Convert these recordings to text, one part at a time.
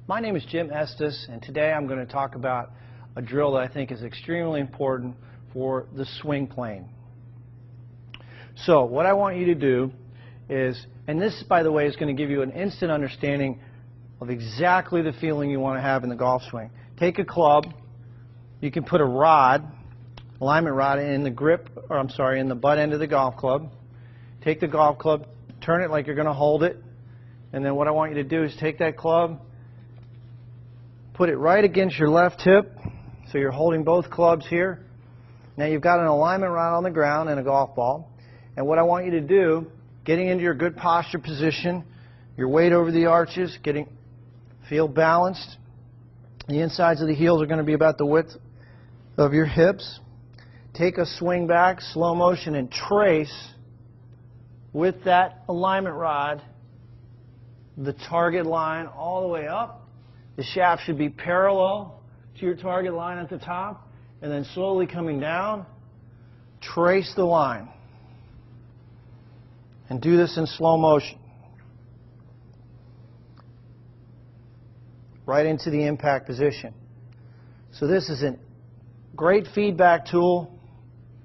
My name is Jim Estes, and today I'm going to talk about a drill that I think is extremely important for the swing plane. So what I want you to do is, and this, by the way, is going to give you an instant understanding of exactly the feeling you want to have in the golf swing. Take a club. You can put a rod, alignment rod, in the grip, or I'm sorry, in the butt end of the golf club. Take the golf club, turn it like you're going to hold it, and then what I want you to do is take that club, put it right against your left hip, so you're holding both clubs here. Now you've got an alignment rod on the ground and a golf ball, and what I want you to do, getting into your good posture position, your weight over the arches, feel balanced. The insides of the heels are going to be about the width of your hips. Take a swing back, slow motion, and trace with that alignment rod the target line all the way up. The shaft should be parallel to your target line at the top, and then slowly coming down, trace the line. And do this in slow motion. Right into the impact position. So this is a great feedback tool,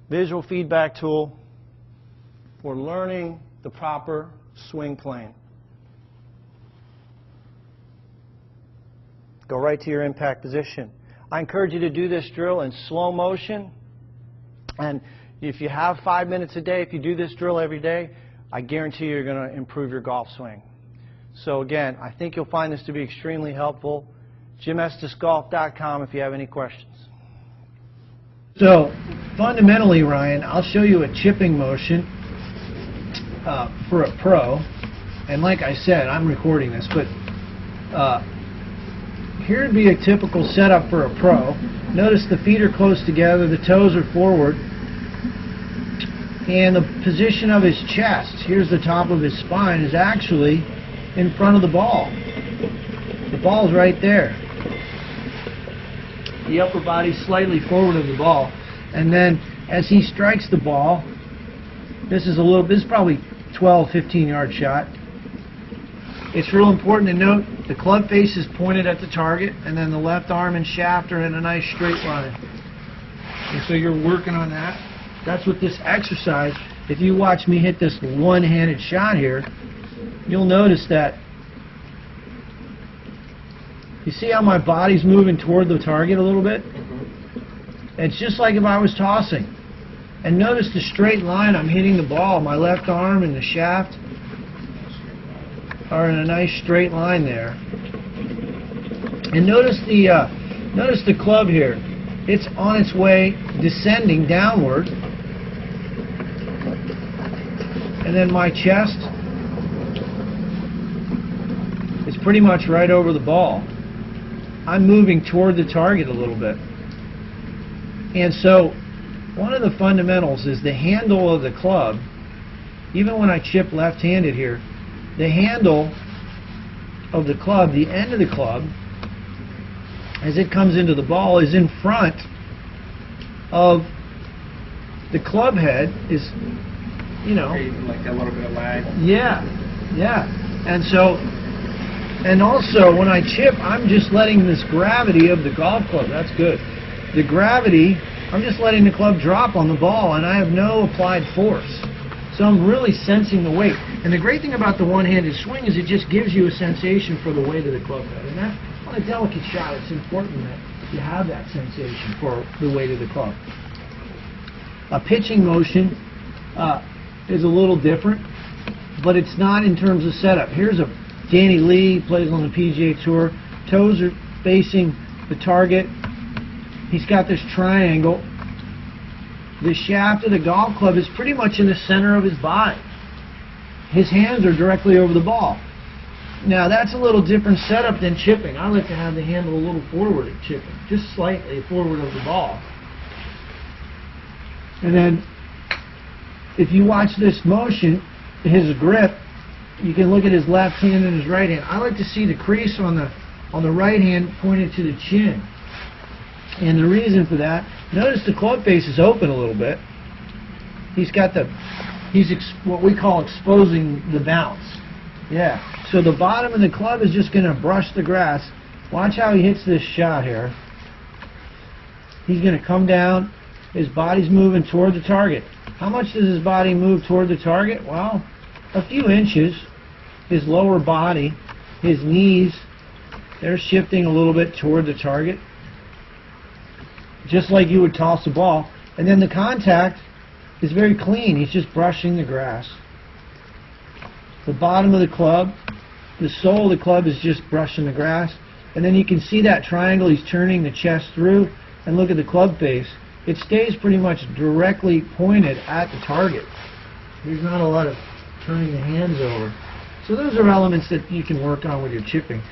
visual feedback tool for learning the proper swing plane. Go right to your impact position. I encourage you to do this drill in slow motion, and if you have 5 minutes a day, if you do this drill every day, I guarantee you're going to improve your golf swing. So again, I think you'll find this to be extremely helpful. JimEstesGolf.com if you have any questions. So fundamentally, Ryan, I'll show you a chipping motion for a pro. And like I said, I'm recording this, but here would be a typical setup for a pro. Notice the feet are close together, the toes are forward, and the position of his chest, here's the top of his spine, is actually in front of the ball. The ball's right there. The upper body's slightly forward of the ball. And then as he strikes the ball, this is probably 12, 15-yard shot. It's real important to note the club face is pointed at the target, and then the left arm and shaft are in a nice straight line. And so you're working on that. That's what this exercise, if you watch me hit this one-handed shot here, you'll notice that, you see how my body's moving toward the target a little bit? It's just like if I was tossing. And notice the straight line I'm hitting the ball. My left arm and the shaft are in a nice straight line there. And notice the club here. It's on its way descending downward. And then my chest is pretty much right over the ball. I'm moving toward the target a little bit. And so one of the fundamentals is the handle of the club. Even when I chip left-handed here, the handle of the club, the end of the club, as it comes into the ball, is in front of the club head, is, you know, like a little bit of lag. Yeah, yeah. And so, and also when I chip, I'm just letting this gravity of the golf club, that's good. The gravity, I'm just letting the club drop on the ball, and I have no applied force. So I'm really sensing the weight. And the great thing about the one-handed swing is it just gives you a sensation for the weight of the club head. And that, on a delicate shot, it's important that you have that sensation for the weight of the club. A pitching motion is a little different, but it's not in terms of setup. Here's a Danny Lee, plays on the PGA Tour. Toes are facing the target. He's got this triangle. The shaft of the golf club is pretty much in the center of his body. His hands are directly over the ball. Now that's a little different setup than chipping. I like to have the handle a little forward at chipping, just slightly forward of the ball. And then if you watch this motion, his grip, you can look at his left hand and his right hand. I like to see the crease on the right hand pointed to the chin. And the reason for that, notice the club face is open a little bit. He's what we call exposing the bounce. Yeah. So the bottom of the club is just going to brush the grass Watch how he hits this shot here. He's going to come down. His body's moving toward the target. How much does his body move toward the target? Well, a few inches. His lower body, his knees, they're shifting a little bit toward the target, just like you would toss a ball. And then the contact is very clean. He's just brushing the grass. The bottom of the club, the sole of the club is just brushing the grass. And then you can see that triangle. He's turning the chest through. And look at the club face. It stays pretty much directly pointed at the target. There's not a lot of turning the hands over. So those are elements that you can work on with your chipping.